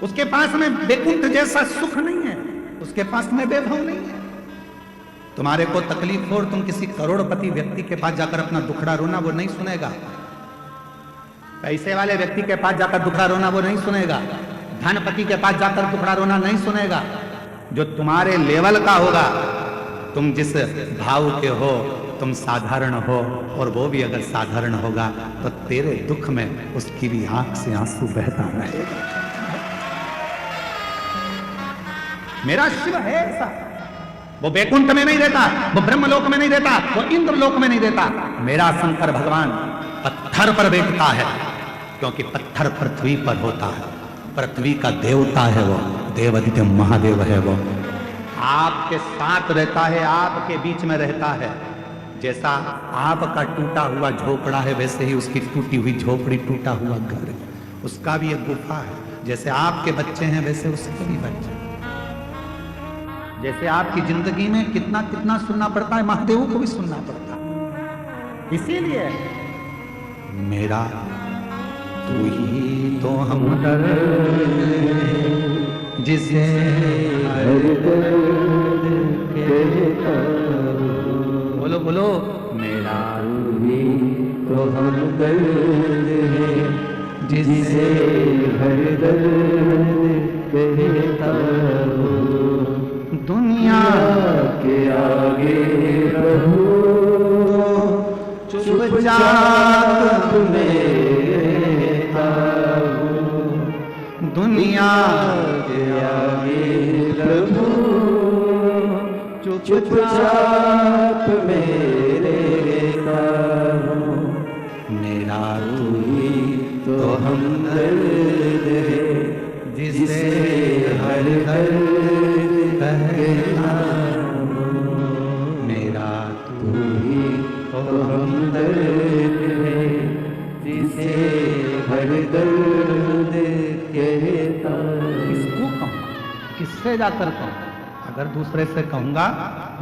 उसके पास में वैकुंठ जैसा सुख नहीं है, उसके पास में वैभव नहीं है। तुम्हारे को तकलीफ हो और तुम किसी करोड़पति व्यक्ति के पास जाकर अपना दुखड़ा रोना, वो नहीं सुनेगा। पैसे वाले व्यक्ति के पास जाकर दुखड़ा रोना वो नहीं सुनेगा। धनपति के पास जाकर दुखड़ा रोना नहीं सुनेगा। जो तुम्हारे लेवल का होगा, तुम जिस भाव के हो, तुम साधारण हो, और वो भी अगर साधारण होगा तो तेरे दुख में उसकी भी आंख से आंसू बहता रहेगा। मेरा शिव है ऐसा, वो वैकुंठ में नहीं रहता, वो ब्रह्मलोक में नहीं रहता, वो इंद्रलोक में नहीं रहता। मेरा शंकर भगवान पत्थर पर बैठता है, क्योंकि पत्थर पृथ्वी पर होता है। पृथ्वी का देवता है वो, देवादित्य महादेव है वो। आपके साथ रहता है, आपके बीच में रहता है। जैसा आपका टूटा हुआ झोपड़ा है, वैसे ही उसकी टूटी हुई झोपड़ी, टूटा हुआ घर है, उसका भी एक गुफा है। जैसे आपके बच्चे हैं, वैसे उसके भी बच्चे। जैसे आपकी जिंदगी में कितना कितना सुनना पड़ता है, महादेव को भी सुनना पड़ता है। इसीलिए मेरा तू ही तो हमदर्द जिसे बोलो बोलो, मेरा तू ही तो हमदर्द जिसे हर दर्द कहता हूँ। दुनिया के आगे रहूं चुपचाप रहता हूं। दुनिया के आगे रहूं चुपचाप रहता हूं। मेरा तू ही तो हमदर्द है जिसे हर दर्द कहता हूं। मेरा तू ही तो हमदर्द है जिसे हर दर्द कहता हूं। किसको कहूं, किससे जाकर कहूं? अगर दूसरे से कहूंगा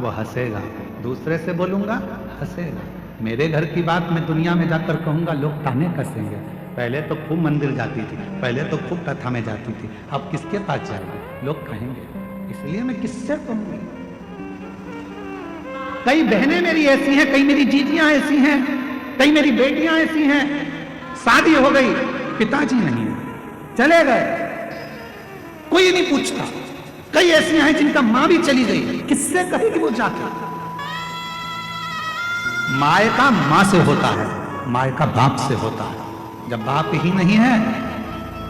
वो हंसेगा, दूसरे से बोलूंगा हंसेगा। मेरे घर की बात मैं दुनिया में जाकर कहूंगा, लोग ताने कसेंगे। पहले तो खूब मंदिर जाती थी, पहले तो खूब कथा में जाती थी, अब किसके पास जाएगी, लोग कहेंगे। इसलिए मैं किससे कहूंगी? कई बहनें मेरी ऐसी हैं, कई मेरी जीजियां ऐसी हैं, कई मेरी बेटियां ऐसी हैं, शादी हो गई, पिताजी नहीं है, चले गए, कोई नहीं पूछता। कई ऐसी हैं जिनका मां भी चली गई, किससे कहेगी वो जाकर? माए का मां से होता है, माए का बाप से होता है। जब बाप ही नहीं है,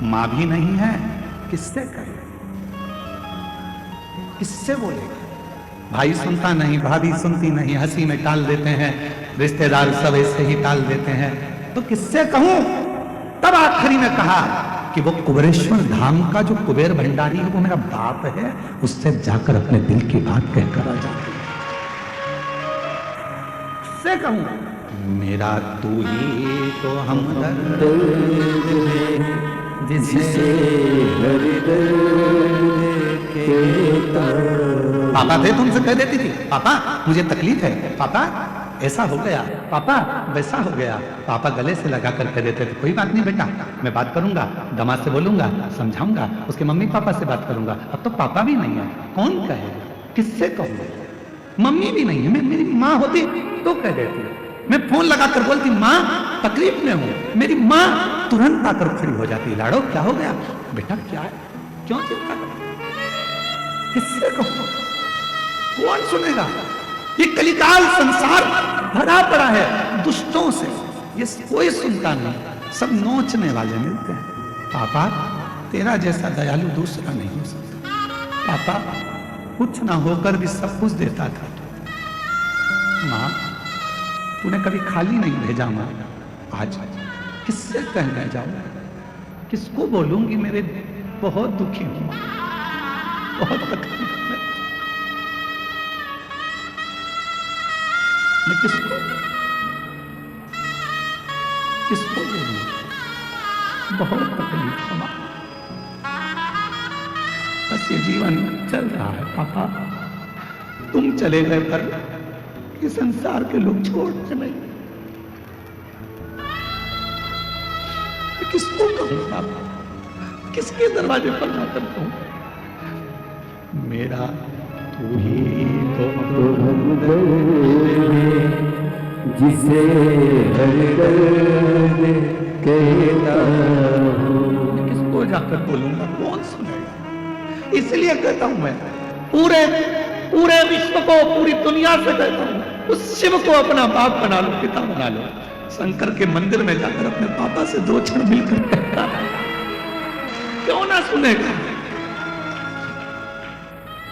मां भी नहीं है, किससे कहे, किससे बोलेगा? भाई सुनता नहीं, भाभी सुनती नहीं, हंसी में टाल देते हैं, रिश्तेदार सब ऐसे ही टाल देते हैं, तो किससे कहूं? तब आखिरी में कहा कि वो कुबेरेश्वर धाम का जो कुबेर भंडारी है वो मेरा बाप है, उससे जाकर अपने दिल की बात कहकर आ जाती। किससे कहूं? मेरा तू ही तो हमदर्द है जिसे हर दर्द कहता। पापा थे तुमसे कह देती थी, पापा मुझे तकलीफ है, पापा ऐसा हो गया, पापा वैसा हो गया। पापा गले से लगा कर कह देते थे, कोई बात नहीं बेटा, मैं बात करूंगा, दामाद से बोलूंगा, समझाऊंगा, उसके मम्मी पापा से बात करूंगा। अब तो पापा भी नहीं है, कौन कहेगा, किससे कहूंगा? मम्मी भी नहीं है, मैं मेरी माँ होती तो कह देती। मैं फोन लगाकर बोलती, माँ तकलीफ में हूं, मेरी माँ तुरंत आकर खड़ी हो जाती, लाड़ो क्या हो गया बेटा, क्या है, क्यों चिंता कर? किससे कहूं? कौन सुनेगा? ये कलिकाल संसार भरा पड़ा है दुष्टों से, ये कोई सुनता नहीं, सब नोचने वाले मिलते हैं। पापा तेरा जैसा दयालु दूसरा नहीं हो सकता, पापा कुछ ना होकर भी सब कुछ देता था। माँ तूने कभी खाली नहीं भेजा माँ, आज किससे कहने जाऊं, किसको बोलूंगी? मेरे बहुत दुखी हूं, बहुत तकलीफ में, मैं किसको किसको बोलूं? बहुत तकलीफ है, बस ये जीवन चल रहा है। पापा तुम चले गए पर ये संसार के लोग छोड़ के नहीं, मैं किसको कहूं? पापा किसके दरवाजे पर जाकर कहूं मेरा तू ही तो जिसे हर दर्द कहता हूँ। किसको जाकर बोलूंगा, कौन सुनेगा? इसलिए कहता हूं मैं पूरे पूरे विश्व को, पूरी दुनिया से कहता हूं, उस शिव को अपना बाप बना लो, पिता बना लो। शंकर के मंदिर में जाकर अपने पापा से 2 क्षण मिलकर कहता है, क्यों ना सुनेगा?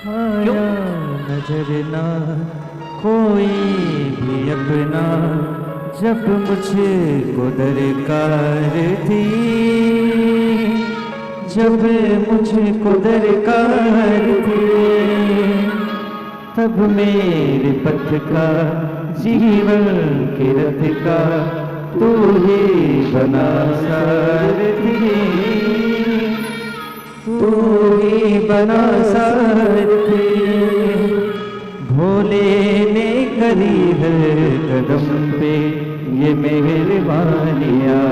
आया नजर ना कोई भी अपना, जब मुझको दरकार थी, जब मुझको दरकार थी, तब मेरे पथ का, जीवन के रथ का तू ही बना सारथी, तू ही बना सारथी। भोले ने करी है कदम पे ये मेहरबानियाँ,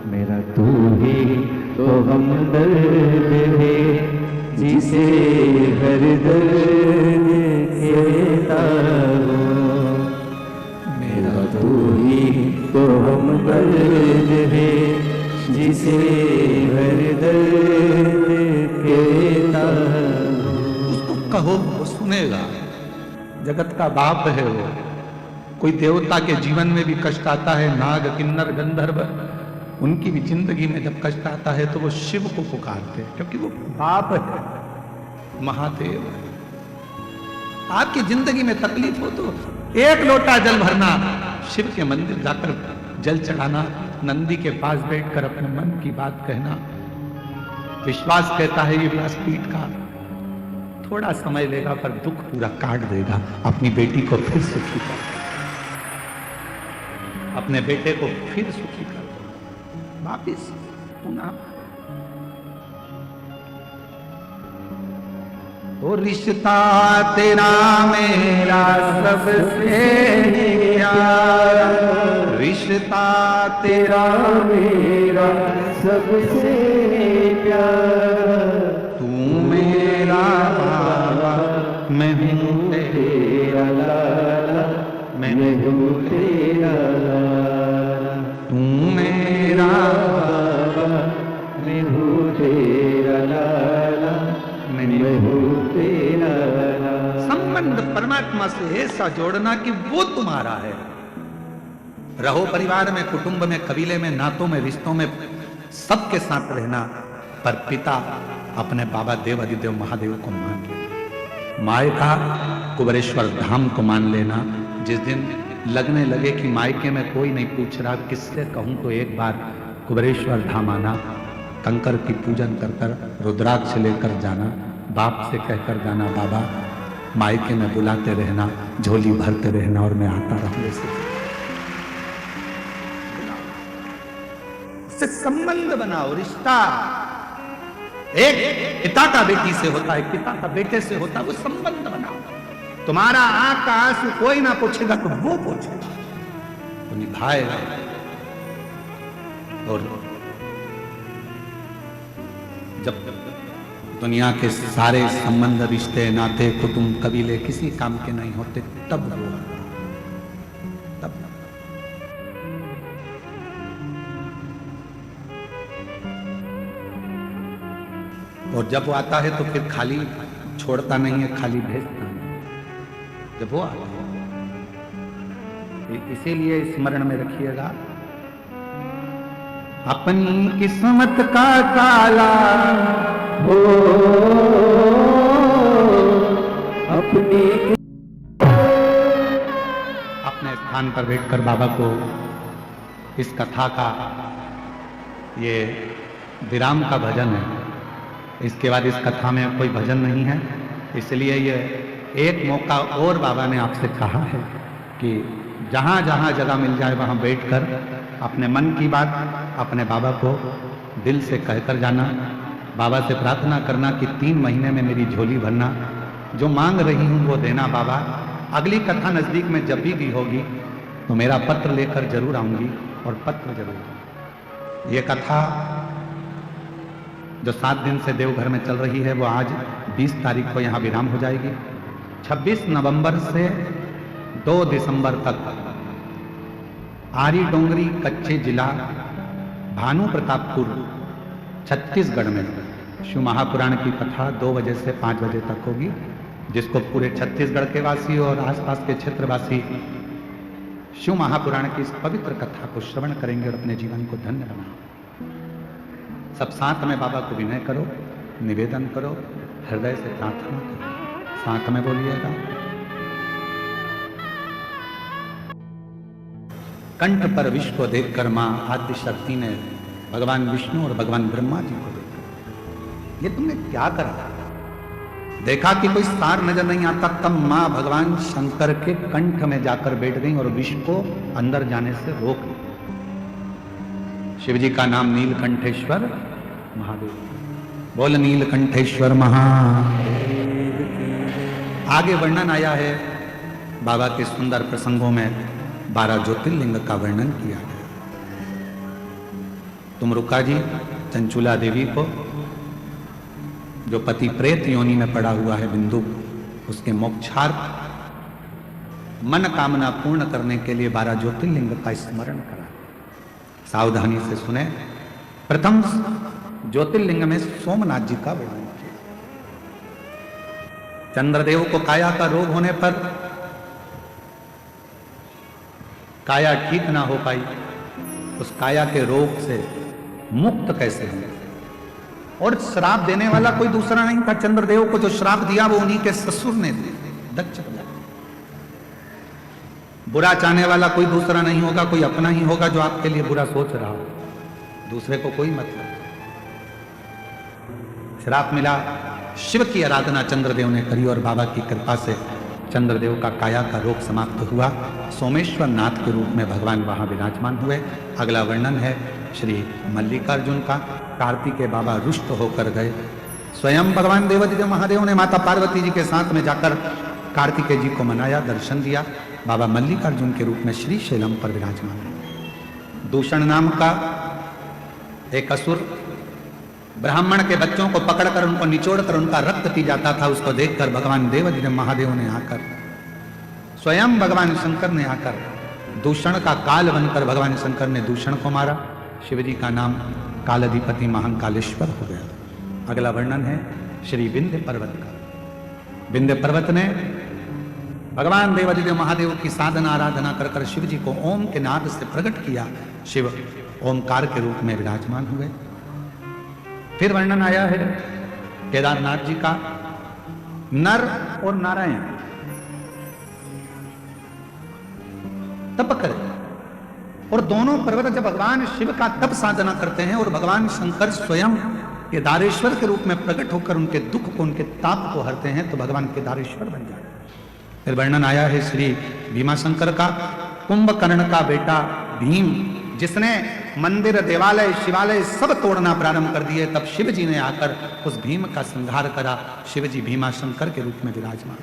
मेरा तू ही तो हमदर्द है, जिसे हर दर्द कहता हूँ। मेरा तू ही तो हमदर्द है, जिसे हर दर्द कहता हूँ। उसको कहो, वो सुनेगा। जगत का बाप है वो। कोई देवता के जीवन में भी कष्ट आता है, नाग किन्नर गंधर्व, उनकी भी जिंदगी में जब कष्ट आता है तो वो शिव को पुकारते हैं, क्योंकि वो बाप है, महादेव है। आपकी जिंदगी में तकलीफ हो तो 1 लोटा जल भरना, शिव के मंदिर जाकर जल चढ़ाना, नंदी के पास बैठकर अपने मन की बात कहना। विश्वास कहता है ये व्यासपीठ का थोड़ा समय लेगा पर दुख पूरा काट देगा। अपनी बेटी को फिर सुखी कर, अपने बेटे को फिर सुखी कर, वापिस पुनः। ओ रिश्ता तेरा मेरा सबसे प्यारा, रिश्ता तेरा मेरा सबसे प्यारा, तू मेरा बाबा, मैं हूँ तेरा लाला, मैं हूँ तेरा लाला। तू मेरा बाबा, मैं हूँ तेरा लाला, मैं हूँ तेरा लाला। संबंध परमात्मा से ऐसा जोड़ना कि वो तुम्हारा है। रहो परिवार में, कुटुंब में, कबीले में, नातों में, रिश्तों में, सबके साथ रहना, पर पिता अपने बाबा देव अधिदेव महादेव को मान लेना, मायका कुबेरेश्वर धाम को मान लेना। जिस दिन लगने लगे कि मायके में कोई नहीं पूछ रहा, किससे कहूं, तो एक बार कुबेरेश्वर धाम आना, कंकर की पूजन कर कर रुद्राक्ष लेकर जाना, बाप से कहकर जाना, बाबा मायके में बुलाते रहना, झोली भरते रहना और मैं आता रहूंगा। से संबंध बनाओ, रिश्ता। एक पिता का बेटी से होता है, पिता का बेटे से होता है, वो संबंध बनाओ। तुम्हारा आंख का आंसू कोई ना पूछेगा तो वो पूछेगा, तो निभाएगा। और जब दुनिया के सारे संबंध, रिश्ते, नाते, कुटुंब, कबीले किसी काम के नहीं होते, तब वो तब और जब वो आता है तो फिर खाली छोड़ता नहीं है, खाली भेजता नहीं जब वो आता है। इसीलिए स्मरण में रखिएगा, अपनी किस्मत का ताला हो अपनी अपने स्थान पर बैठकर बाबा को इस कथा का ये विराम का भजन है। इसके बाद इस कथा में कोई भजन नहीं है, इसलिए ये एक मौका और बाबा ने आपसे कहा है कि जहाँ जहाँ जगह मिल जाए वहाँ बैठकर अपने मन की बात अपने बाबा को दिल से कहकर जाना, बाबा से प्रार्थना करना कि 3 महीने में मेरी झोली भरना, जो मांग रही हूँ वो देना बाबा। अगली कथा नज़दीक में जब भी होगी तो मेरा पत्र लेकर जरूर आऊँगी और पत्र जरूर। ये कथा जो 7 दिन से देवघर में चल रही है वो आज 20 तारीख को यहाँ विराम हो जाएगी। 26 नवंबर से 2 दिसंबर तक आरी डोंगरी कच्चे जिला भानु प्रतापपुर छत्तीसगढ़ में शिव महापुराण की कथा 2 बजे से 5 बजे तक होगी, जिसको पूरे छत्तीसगढ़ के वासी और आसपास के क्षेत्रवासी शिव महापुराण की इस पवित्र कथा को श्रवण करेंगे और अपने जीवन को धन्य बनाएंगे। सब साथ में बाबा को विनय करो, निवेदन करो, हृदय से प्रार्थना करो, साथ में बोलिएगा। कंठ पर विश्व को देखकर मां आदिशक्ति ने भगवान विष्णु और भगवान ब्रह्मा जी को देखा। ये तुमने क्या करा? देखा कि कोई सार नजर नहीं आता, तब मां भगवान शंकर के कंठ में जाकर बैठ गई और विष को अंदर जाने से रोक ली। शिव जी का नाम नीलकंठेश्वर महादेव। बोल नीलकंठेश्वर महादेव। आगे वर्णन आया है बाबा के सुंदर प्रसंगों में 12 ज्योतिर्लिंग का वर्णन किया गया। तुमरुका जी चंचुला देवी को, जो पति प्रेत योनि में पड़ा हुआ है बिंदु, उसके मोक्षार्थ मन कामना पूर्ण करने के लिए 12 ज्योतिर्लिंग का स्मरण करा। सावधानी से सुने। प्रथम ज्योतिर्लिंग में सोमनाथ जी का वर्णन किया। चंद्रदेव को काया का रोग होने पर काया ठीक ना हो पाई, उस काया के रोग से मुक्त कैसे हुए? और श्राप देने वाला कोई दूसरा नहीं था। चंद्रदेव को जो श्राप दिया वो उन्हीं के ससुर ने दिया, दक्ष प्रजापति। बुरा चाहने वाला कोई दूसरा नहीं होगा, कोई अपना ही होगा जो आपके लिए बुरा सोच रहा हो, दूसरे को कोई मतलब। श्राप मिला, शिव की आराधना चंद्रदेव ने करी और बाबा की कृपा से चंद्रदेव का काया का रोग समाप्त हुआ। सोमेश्वर नाथ के रूप में भगवान वहां विराजमान हुए। अगला वर्णन है श्री मल्लिकार्जुन का। कार्तिकेय बाबा रुष्ट होकर गए। स्वयं भगवान देवादिदेव महादेव ने माता पार्वती जी के साथ में जाकर कार्तिकेय जी को मनाया, दर्शन दिया। बाबा मल्लिकार्जुन के रूप में श्री शैलम पर विराजमान हुए। दूषण नाम का एक असुर ब्राह्मण के बच्चों को पकड़कर उनको निचोड़कर उनका रक्त पी जाता था। उसको देखकर भगवान देवादिदेव महादेव ने आकर, स्वयं भगवान शंकर ने आकर दूषण का काल बनकर भगवान शंकर ने दूषण को मारा। शिवजी का नाम कालाधिपति महाकालेश्वर हो गया। अगला वर्णन है श्री विंध्य पर्वत का। विंध्य पर्वत ने भगवान देवादिदेव महादेव की साधना आराधना कर कर शिव जी को ओम के नाद से प्रकट किया। शिव ओमकार के रूप में विराजमान हुए। फिर वर्णन आया है केदारनाथ जी का। नर और नारायण तप करे और दोनों पर्वत जब भगवान शिव का तप साधना करते हैं और भगवान शंकर स्वयं केदारेश्वर के रूप में प्रकट होकर उनके दुख को, उनके ताप को हरते हैं, तो भगवान केदारेश्वर बन जाते हैं। फिर वर्णन आया है श्री भीमाशंकर का। कुंभकर्ण का बेटा भीम, जिसने मंदिर, देवालय, शिवालय सब तोड़ना प्रारंभ कर दिए, तब शिव जी ने आकर उस भीम का संहार करा। शिव जी भीमाशंकर के रूप में विराजमान।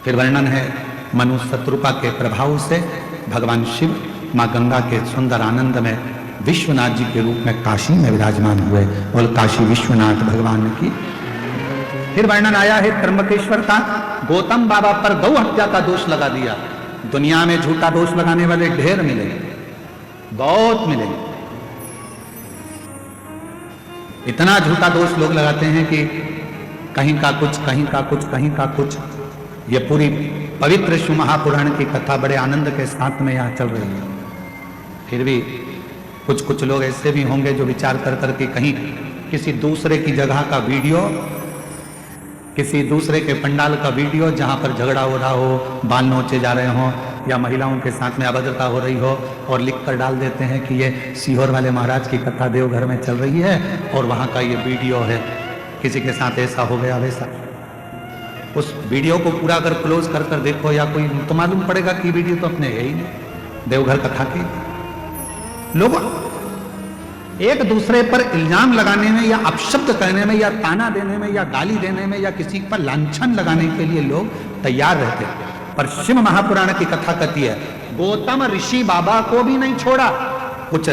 फिर वर्णन है मनु शत्रुपा के प्रभाव से भगवान शिव मां गंगा के सुंदर आनंद में विश्वनाथ जी के रूप में काशी में विराजमान हुए और काशी विश्वनाथ भगवान की। फिर वर्णन आया है त्र्यंबकेश्वर का। गौतम बाबा पर गौ हत्या का दोष लगा दिया। दुनिया में झूठा दोष लगाने वाले ढेर मिलेंगे, बहुत मिलेंगे। इतना झूठा दोष लोग लगाते हैं कि कहीं का कुछ, कहीं का कुछ, कहीं का कुछ। ये पूरी पवित्र शिव महापुराण की कथा बड़े आनंद के साथ में यहाँ चल रही है। फिर भी कुछ कुछ लोग ऐसे भी होंगे जो विचार कर करके कहीं किसी दूसरे की जगह का वीडियो, किसी दूसरे के पंडाल का वीडियो जहाँ पर झगड़ा हो रहा हो, बाल नोचे जा रहे हों या महिलाओं के साथ में अभद्रता हो रही हो, और लिख कर डाल देते हैं कि ये सीहोर वाले महाराज की कथा देवघर में चल रही है और वहाँ का ये वीडियो है, किसी के साथ ऐसा हो गया वैसा। उस वीडियो को पूरा अगर क्लोज कर कर देखो या कोई, तो मालूम पड़ेगा कि वीडियो तो अपने है ही नहीं, देवघर कथा की। लोग एक दूसरे पर इल्जाम लगाने में या अपशब्द कहने में या ताना देने में या गाली देने में या किसी पर लांछन लगाने के लिए लोग तैयार रहते हैं। पर शिव महापुराण की कथा कहती है गौतम ऋषि बाबा को भी नहीं छोड़ा। कुछ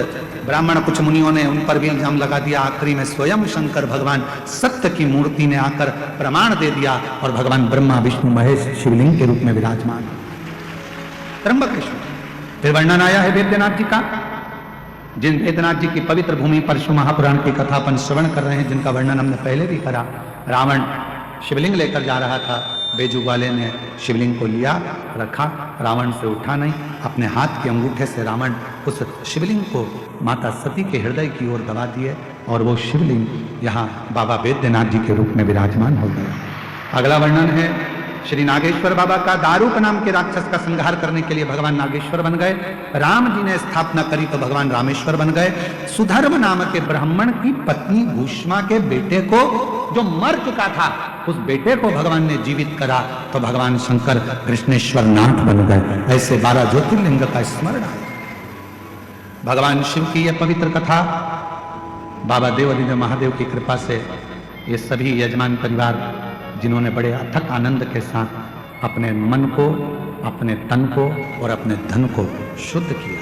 ब्राह्मण कुछ मुनियों ने उन पर भी इल्जाम लगा दिया। आखिरी में स्वयं शंकर भगवान सत्य की मूर्ति ने आकर प्रमाण दे दिया और भगवान ब्रह्मा विष्णु महेश शिवलिंग के रूप में विराजमान त्र्यंबकेश्वर। फिर वर्णन आया है वेद्यनाथ जी का, जिन वेद्यनाथ जी की पवित्र भूमि परशु महापुराण की कथा अपन श्रवण कर रहे हैं, जिनका वर्णन हमने पहले भी करा। रावण शिवलिंग लेकर जा रहा था, बेजू वाले ने शिवलिंग को लिया, रखा, रावण से उठा नहीं, अपने हाथ के अंगूठे से रावण उस शिवलिंग को माता सती के हृदय की ओर दबा दिए और वो शिवलिंग यहाँ बाबा वेद्यनाथ जी के रूप में विराजमान हो गया। अगला वर्णन है श्री नागेश्वर बाबा का। दारूक नाम के राक्षस का संहार करने के लिए भगवान नागेश्वर बन गए। राम जी ने स्थापना करी तो भगवान रामेश्वर बन गए। सुधर्म नाम के ब्राह्मण की पत्नी भूष्मा के बेटे को, जो मर चुका था, उस बेटे को भगवान ने जीवित करा तो भगवान शंकर कृष्णेश्वर नाथ बन गए। ऐसे 12 ज्योतिर्लिंग का स्मरण है। भगवान शिव की यह पवित्र कथा बाबा देवादिदेव महादेव की कृपा से ये सभी यजमान परिवार, जिन्होंने बड़े अथक आनंद के साथ अपने मन को, अपने तन को और अपने धन को शुद्ध किया,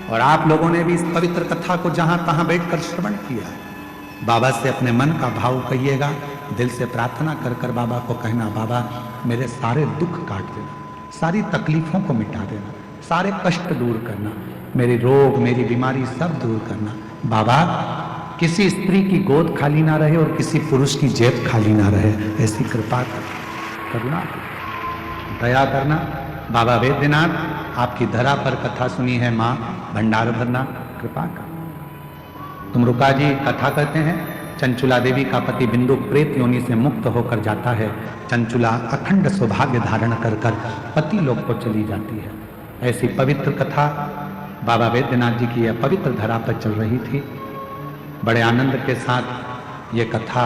और आप लोगों ने भी इस पवित्र कथा को जहां तहां बैठकर श्रवण किया। बाबा से अपने मन का भाव कहिएगा, दिल से प्रार्थना कर कर बाबा को कहना, बाबा मेरे सारे दुख काट देना, सारी तकलीफों को मिटा देना, सारे कष्ट दूर करना, मेरे रोग मेरी बीमारी सब दूर करना। बाबा किसी स्त्री की गोद खाली ना रहे और किसी पुरुष की जेब खाली ना रहे, ऐसी कृपा करुणा दया करना। बाबा वेद्यनाथ आपकी धरा पर कथा सुनी है, माँ भंडार भरना, कृपा कर। तुमरुका जी कथा कहते हैं, चंचुला देवी का पति बिंदु प्रेत योनि से मुक्त होकर जाता है। चंचुला अखंड सौभाग्य धारण कर कर पति लोक को चली जाती है। ऐसी पवित्र कथा बाबा वेद्यनाथ जी की यह पवित्र धरा पर चल रही थी। बड़े आनंद के साथ ये कथा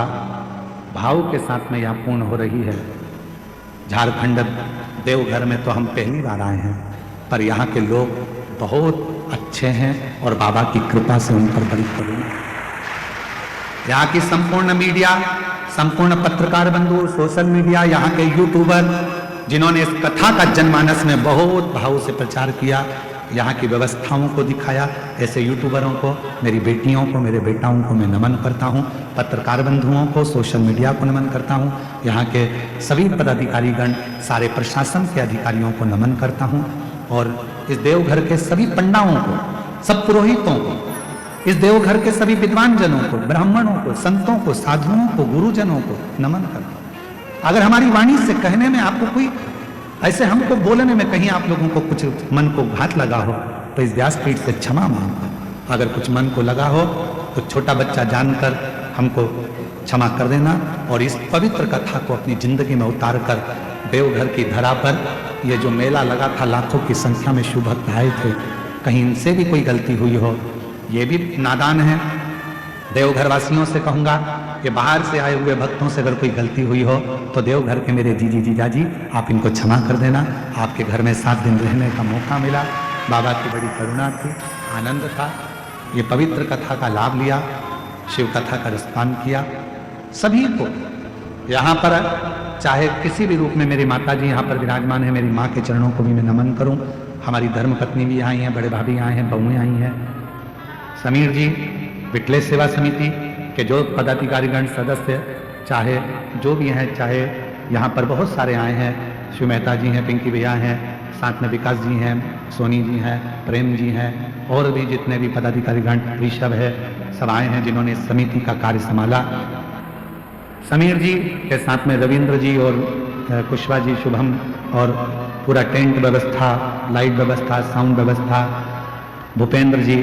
भाव के साथ में यहाँ पूर्ण हो रही है। झारखंड देवघर में तो हम पहली बार आए हैं, पर यहाँ के लोग बहुत अच्छे हैं और बाबा की कृपा से उन पर बड़ी करुणा। यहाँ की संपूर्ण मीडिया, संपूर्ण पत्रकार बंधु, सोशल मीडिया, यहाँ के यूट्यूबर, जिन्होंने इस कथा का जनमानस में बहुत भाव से प्रचार किया, यहाँ की व्यवस्थाओं को दिखाया, ऐसे यूट्यूबरों को, मेरी बेटियों को, मेरे बेटाओं को मैं नमन करता हूँ। पत्रकार बंधुओं को, सोशल मीडिया को नमन करता हूँ। यहाँ के सभी पदाधिकारीगण, सारे प्रशासन के अधिकारियों को नमन करता हूँ। और इस देवघर के सभी पंडाओं को, सब पुरोहितों को, इस देवघर के सभी विद्वान जनों को, ब्राह्मणों को, संतों को, साधुओं को, गुरुजनों को नमन करता हूँ। अगर हमारी वाणी से कहने में आपको कोई, ऐसे हमको बोलने में कहीं आप लोगों को कुछ मन को घात लगा हो तो इस व्यासपीठ से क्षमा मांगता। अगर कुछ मन को लगा हो तो छोटा बच्चा जानकर हमको क्षमा कर देना। और इस पवित्र कथा को अपनी जिंदगी में उतार कर देवघर की धरा पर ये जो मेला लगा था, लाखों की संख्या में शिव भक्त आए थे, कहीं इनसे भी कोई गलती हुई हो, ये भी नादान है। देवघर वासियों से कहूँगा, ये बाहर से आए हुए भक्तों से अगर कोई गलती हुई हो तो देवघर के मेरे जीजी जीजाजी आप इनको क्षमा कर देना। आपके घर में 7 दिन रहने का मौका मिला, बाबा की बड़ी करुणा थी, आनंद था। ये पवित्र कथा का लाभ लिया, शिव कथा का रसपान किया। सभी को यहाँ पर, चाहे किसी भी रूप में मेरी माता जी यहाँ पर विराजमान है, मेरी माँ के चरणों को भी मैं नमन करूँ। हमारी धर्मपत्नी भी आई हैं, बड़े भाभी आए हैं, बहुएँ आई हैं, समीर जी, विटलेश सेवा समिति के जो पदाधिकारीगण, सदस्य, चाहे जो भी हैं, चाहे यहाँ पर बहुत सारे आए हैं, शिव मेहता जी हैं, पिंकी भैया हैं, साथ में विकास जी हैं, सोनी जी हैं, प्रेम जी हैं, और भी जितने भी पदाधिकारीगण, ऋषभ है, सब आए हैं जिन्होंने इस समिति का कार्य संभाला। समीर जी के साथ में रविंद्र जी और कुशवा जी, शुभम, और पूरा टेंट व्यवस्था, लाइट व्यवस्था, साउंड व्यवस्था, भूपेंद्र जी,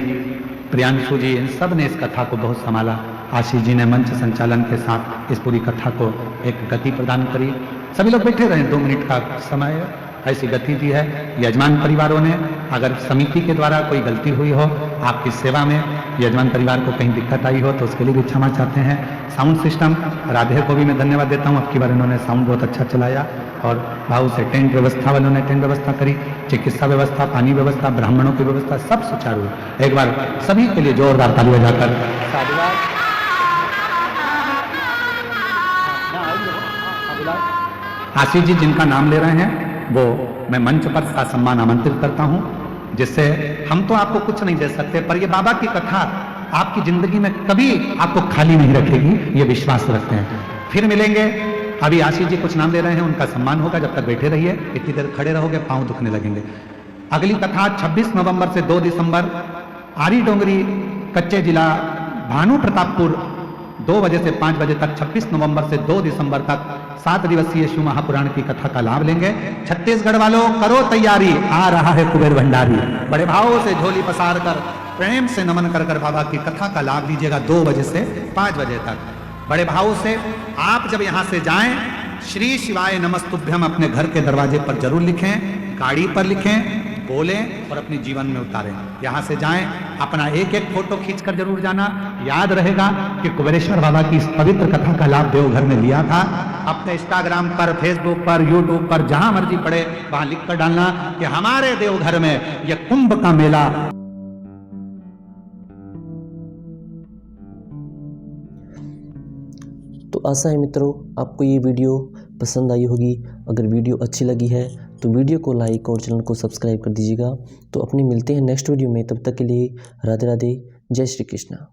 प्रियांशु जी, इन सब ने इस कथा को बहुत संभाला। आशीष जी ने मंच संचालन के साथ इस पूरी कथा को एक गति प्रदान करी। सभी लोग बैठे रहे, 2 मिनट का समय, ऐसी गति दी है। यजमान परिवारों ने, अगर समिति के द्वारा कोई गलती हुई हो, आपकी सेवा में यजमान परिवार को कहीं दिक्कत आई हो तो उसके लिए भी क्षमा चाहते हैं। साउंड सिस्टम, राधे को भी मैं धन्यवाद देता हूँ, अब की बार इन्होंने साउंड बहुत अच्छा चलाया। और भाव से टेंट व्यवस्था वालों ने टेंट व्यवस्था करी, चिकित्सा व्यवस्था, पानी व्यवस्था, ब्राह्मणों की व्यवस्था, सब सुचारू है। एक बार सभी के लिए जोरदार ताली बजाकर साधुवाद। आशीष जी जिनका नाम ले रहे हैं वो मैं मंच पर ससम्मान आमंत्रित करता हूं। जिससे हम तो आपको कुछ नहीं दे सकते, पर ये बाबा की कथा आपकी जिंदगी में कभी आपको खाली नहीं रखेगी, ये विश्वास रखते हैं। फिर मिलेंगे। अभी आशीष जी कुछ नाम ले रहे हैं, उनका सम्मान होगा, जब तक बैठे रहिए। इतनी देर खड़े रहोगे पांव दुखने लगेंगे। अगली कथा 26 नवंबर से 2 दिसंबर आरी डोंगरी कच्चे जिला भानु प्रतापपुर 2 बजे से 5 बजे तक, 26 नवंबर से 2 दिसंबर तक 7 दिवसीय शिव महापुराण की कथा का लाभ लेंगे। छत्तीसगढ़ वालों करो तैयारी, आ रहा है कुबेर भंडारी। बड़े भाव से झोली पसार कर प्रेम से नमन कर कर बाबा की कथा का लाभ लीजिएगा 2 बजे से 5 बजे तक। बड़े भाव से आप जब यहां से जाएं, श्री शिवाय नमस्तुभ्यम अपने घर के दरवाजे पर जरूर लिखें, गाड़ी पर लिखें, बोलें और अपने जीवन में उतारें। यहां से जाएं, अपना एक एक फोटो खींचकर जरूर जाना। याद रहेगा कि कुबेरेश्वर बाबा की इस पवित्र कथा का लाभ देवघर में लिया था। अपने इंस्टाग्राम पर, फेसबुक पर, यूट्यूब पर जहां मर्जी पड़े वहां लिख कर डालना कि हमारे देवघर में यह कुंभ का मेला। तो आशा है मित्रों आपको ये वीडियो पसंद आई होगी। अगर वीडियो अच्छी लगी है तो वीडियो को लाइक और चैनल को सब्सक्राइब कर दीजिएगा। तो अपने मिलते हैं नेक्स्ट वीडियो में, तब तक के लिए राधे राधे, जय श्री कृष्णा।